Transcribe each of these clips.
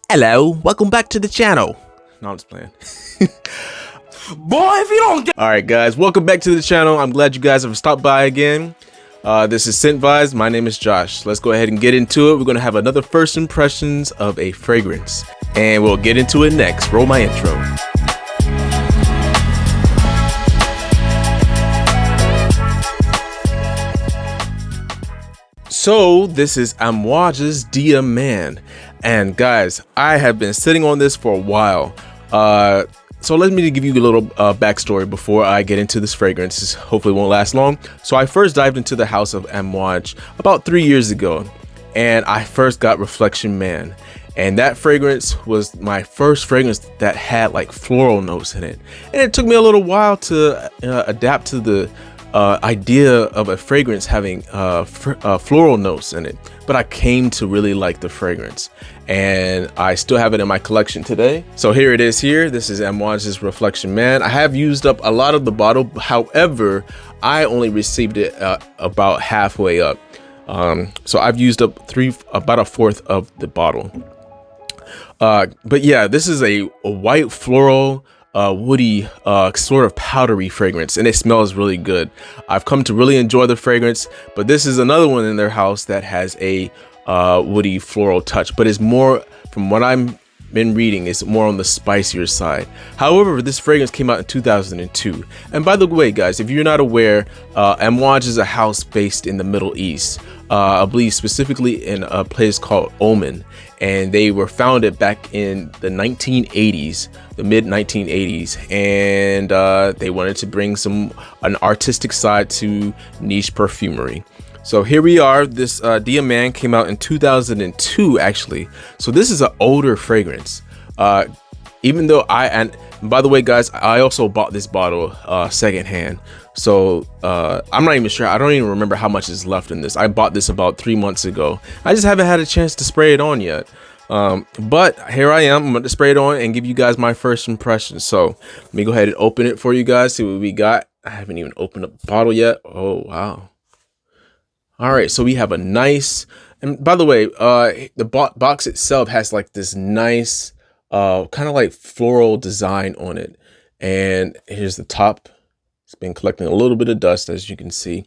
Hello, welcome back to the channel. No, I'm just playing. Boy, if you don't get— Alright guys, welcome back to the channel. I'm glad you guys have stopped by again. This is Scent Vibes. My name is Josh. Let's go ahead and get into it. We're going to have another first impressions of a fragrance. And we'll get into it next. Roll my intro. So this is Amouage's Dia Man. And guys, I have been sitting on this for a while. So let me give you a little backstory before I get into this fragrance. This hopefully won't last long. So I first dived into the house of Amouage about 3 years ago, and I first got Reflection Man. And that fragrance was my first fragrance that had like floral notes in it. And it took me a little while to adapt to the idea of a fragrance having floral notes in it, but I came to really like the fragrance, and I still have it in my collection today. So here it is here. This is Amouage's Reflection Man. I have used up a lot of the bottle. However, I only received it about halfway up. So I've used up about a fourth of the bottle. But yeah, this is a white floral woody, sort of powdery fragrance, and it smells really good. I've come to really enjoy the fragrance, but this is another one in their house that has a woody floral touch, but it's more, from what I'm been reading, it's more on the spicier side. However, this fragrance came out in 2002. And by the way, guys, if you're not aware, Amouage is a house based in the Middle East. I believe specifically in a place called Oman, and they were founded back in the 1980s, the mid 1980s, and they wanted to bring an artistic side to niche perfumery. So here we are. This Dia Man came out in 2002 actually, so this is an older fragrance. Even though and by the way guys, I also bought this bottle secondhand, so I'm not even sure, I don't even remember how much is left in this. I bought this about 3 months ago. I just haven't had a chance to spray it on yet, but here I am. I'm going to spray it on and give you guys my first impressions. So let me go ahead and open it for you guys, see what we got. I haven't even opened up the bottle yet. Oh wow. All right, so we have a nice, and by the way, the box itself has like this nice kind of like floral design on it. And here's the top. It's been collecting a little bit of dust, as you can see.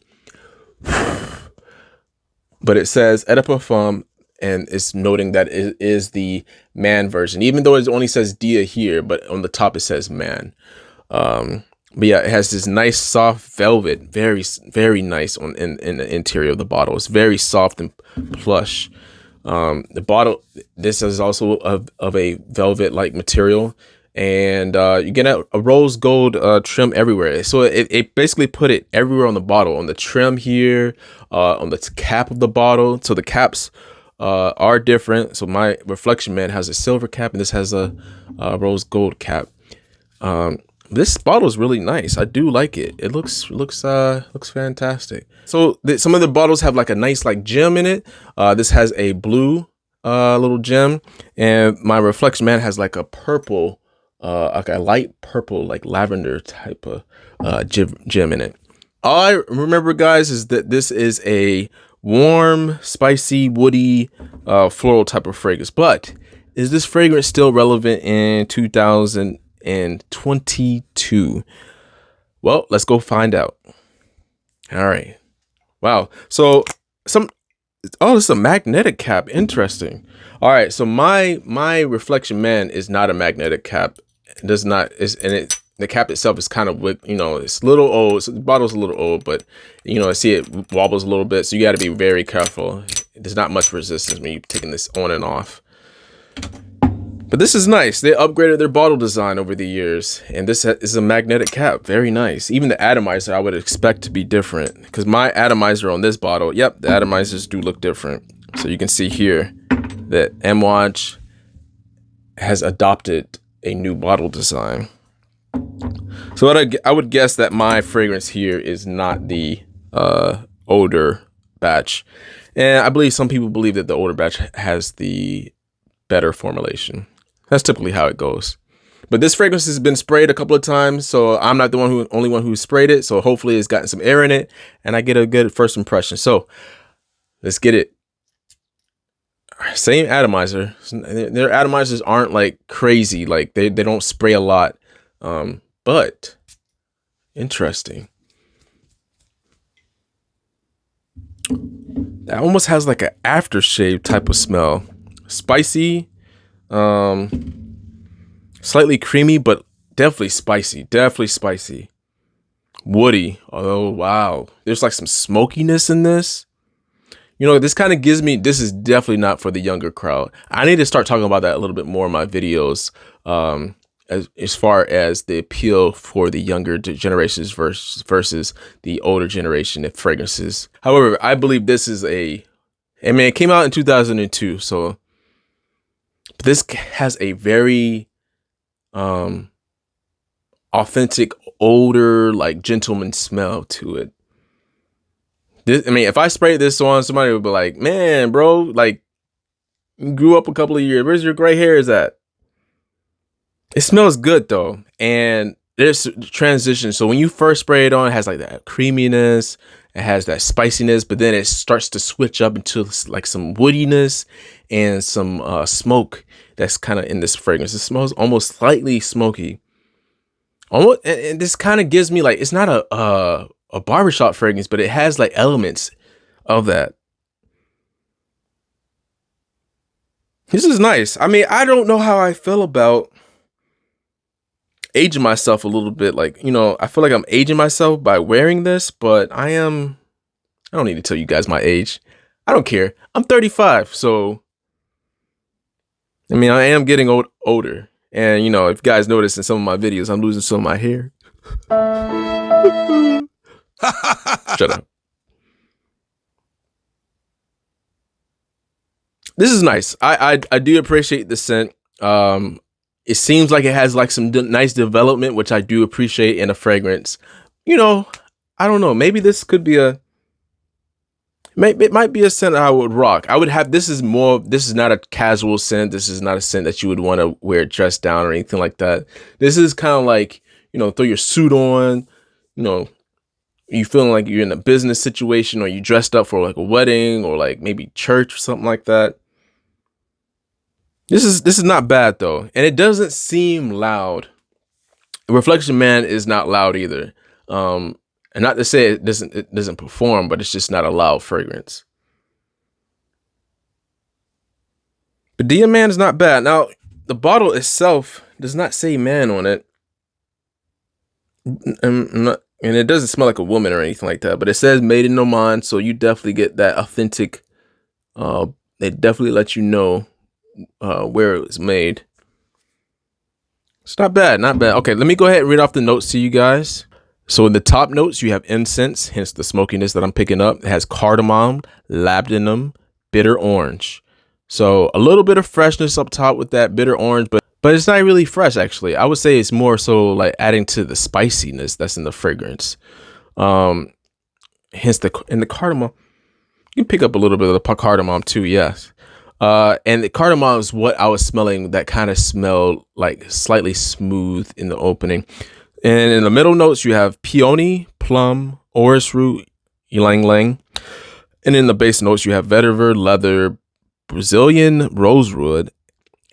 But it says Eau de Parfum, and it's noting that it is the man version, even though it only says Dia here, but on the top it says man. But yeah, it has this nice soft velvet, very, very nice in the interior of the bottle. It's very soft and plush. The bottle, this is also of a velvet-like material, and you get a rose gold trim everywhere. So it basically put it everywhere on the bottle, on the trim here, on the cap of the bottle. So the caps are different. So my Reflection Man has a silver cap, and this has a rose gold cap. This bottle is really nice. I do like it. It looks fantastic. So some of the bottles have like a nice like gem in it. This has a blue little gem, and my Reflection Man has like a purple, like a light purple, like lavender type of gem in it. All I remember, guys, is that this is a warm, spicy, woody, floral type of fragrance. But is this fragrance still relevant in 2022? Well, let's go find out. All right. Wow. So this is a magnetic cap. Interesting. All right. So my Reflection Man is not a magnetic cap. It does not. The cap itself is kind of, you know, it's a little old. So the bottle's a little old, but you know, I see it wobbles a little bit. So you got to be very careful. There's not much resistance when you're taking this on and off. But this is nice. They upgraded their bottle design over the years, and this is a magnetic cap. Very nice. Even the atomizer I would expect to be different, because my atomizer on this bottle, yep, the atomizers do look different. So you can see here that Amouage has adopted a new bottle design. So I would guess that my fragrance here is not the older batch, and I believe some people believe that the older batch has the better formulation. That's typically how it goes. But this fragrance has been sprayed a couple of times, so I'm not the only one who sprayed it. So hopefully it's gotten some air in it, and I get a good first impression. So let's get it. Same atomizer. Their atomizers aren't like crazy. Like they don't spray a lot. But interesting. That almost has like an aftershave type of smell. Spicy, slightly creamy, but definitely spicy. Definitely spicy. Woody. Oh wow. There's like some smokiness in this. You know, this kind of gives me, this is definitely not for the younger crowd. I need to start talking about that a little bit more in my videos, as far as the appeal for the younger generations versus the older generation of fragrances. However, I believe this is I mean, it came out in 2002, so this has a very authentic, older, like gentleman smell to it. I mean, if I sprayed this on, somebody would be like, man, bro, like, you grew up a couple of years. Where's your gray hairs at? It smells good, though. And there's transition. So when you first spray it on, it has like that creaminess. It has that spiciness. But then it starts to switch up into like some woodiness and some smoke that's kind of in this fragrance. It smells almost slightly smoky. Almost, and this kind of gives me like, it's not a barbershop fragrance, but it has like elements of that. This is nice. I mean, I don't know how I feel about aging myself a little bit. Like, you know, I feel like I'm aging myself by wearing this, but I don't need to tell you guys my age. I don't care. I'm 35. So, I mean, I am getting older. And, you know, if you guys notice in some of my videos, I'm losing some of my hair. Shut up. This is nice. I do appreciate the scent. It seems like it has like some nice development, which I do appreciate in a fragrance. You know, I don't know. Maybe this could be it might be a scent I would rock. I would have, this is not a casual scent. This is not a scent that you would want to wear dressed down or anything like that. This is kind of like, you know, throw your suit on, you know, you feeling like you're in a business situation or you dressed up for like a wedding or like maybe church or something like that. This is not bad though. And it doesn't seem loud. Reflection Man is not loud either. And not to say it doesn't perform, but it's just not a loud fragrance. But Dia Man is not bad. Now, the bottle itself does not say man on it. And it doesn't smell like a woman or anything like that, but it says made in Oman, so you definitely get that authentic. They definitely let you know where it was made. It's not bad, not bad. Okay, let me go ahead and read off the notes to you guys. So in the top notes, you have incense, hence the smokiness that I'm picking up. It has cardamom, labdanum, bitter orange. So a little bit of freshness up top with that bitter orange, but it's not really fresh, actually. I would say it's more so like adding to the spiciness that's in the fragrance. Hence in the cardamom, you can pick up a little bit of the cardamom too, yes. And the cardamom is what I was smelling, that kind of smelled like slightly smooth in the opening. And in the middle notes, you have peony, plum, orris root, ylang ylang. And in the base notes, you have vetiver, leather, Brazilian rosewood,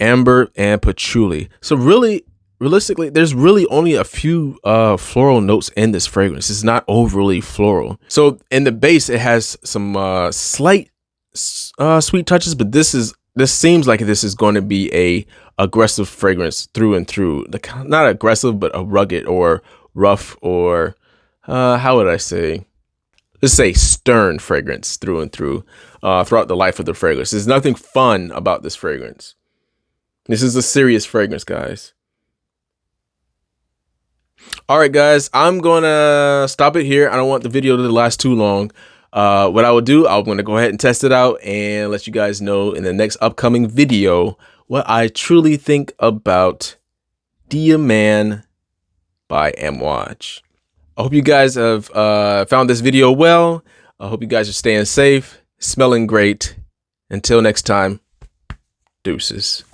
amber, and patchouli. So really, realistically, there's really only a few floral notes in this fragrance. It's not overly floral. So in the base, it has some slight sweet touches, but this seems like this is going to be a aggressive fragrance through and through. Not aggressive, but a rugged or rough or how would I say? Let's say stern fragrance through and through throughout the life of the fragrance. There's nothing fun about this fragrance. This is a serious fragrance, guys. All right, guys, I'm gonna stop it here. I don't want the video to last too long. What I will do, I'm going to go ahead and test it out and let you guys know in the next upcoming video what I truly think about Dia Man by Amouage. I hope you guys have found this video well. I hope you guys are staying safe, smelling great. Until next time, deuces.